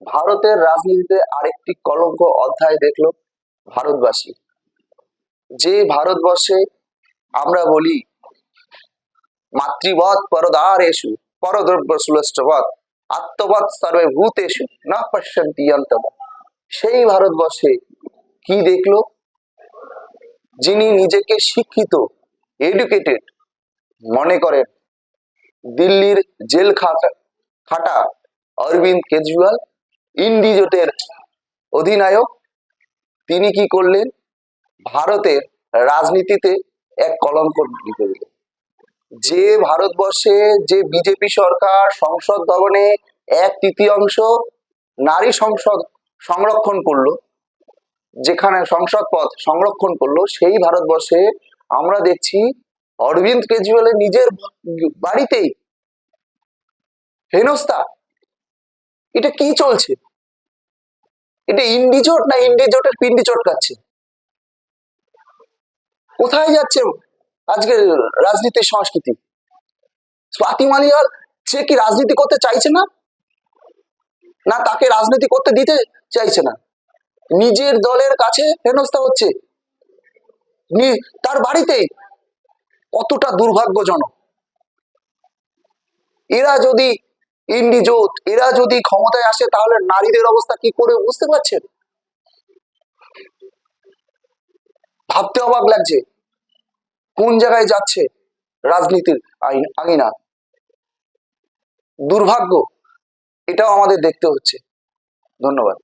ভারতের রাজনীতিতে আরেকটি কলঙ্ক অধ্যায় দেখলো ভারতবাসী। যে ভারতবর্ষে আমরা বলি মাতৃবৎ পরদারেষু পরদ্রব্য সুলষ্টবৎ আত্মবৎ সর্বে ভূতেষু না পশ্যন্তি অন্তম, সেই ভারতবর্ষে কি দেখলো? যিনি নিজেকে শিক্ষিত, এডুকেটেড মনে করেন, দিল্লির জেল খাটা অরবিন্দ কেজরিওয়াল, ইন্ডি জোটের অধিনায়ক, তিনি কি করলেন? ভারতের রাজনীতিতে এক কলঙ্ক লিখে দিলেন। যে ভারতবর্ষে যে বিজেপি সরকার সংসদ ভবনে 1/3 নারী সংসদ সংরক্ষণ করলো, যেখানে সংসদ পদ সংরক্ষণ করলো, সেই ভারতবর্ষে আমরা দেখছি অরবিন্দ কেজরিওয়ালের নিজের বাড়িতেই হেনস্থা। এটা কি চলছে? এটা ইন্ডি জোট না ইন্ডি জোটের পিন্ডি চটকাচ্ছে? কোথায় যাচ্ছে আজকে রাজনীতির সংস্কৃতি? স্বাতি মালিওয়াল সে কি রাজনীতি করতে চাইছে না, না তাকে রাজনীতি করতে দিতে চাইছে না? নিজের দলের কাছে হেনস্থা হচ্ছে তার বাড়িতেই। কতটা দুর্ভাগ্যজনক! এরা যদি ইন্ডি জোট, এরা যদি ক্ষমতায় আসে তাহলে নারীদের অবস্থা কি করে বুঝতে পারছেন? ভাবতে অবাক লাগছে কোন জায়গায় যাচ্ছে রাজনীতির আঙিনা। দুর্ভাগ্য, এটাও আমাদের দেখতে হচ্ছে। ধন্যবাদ।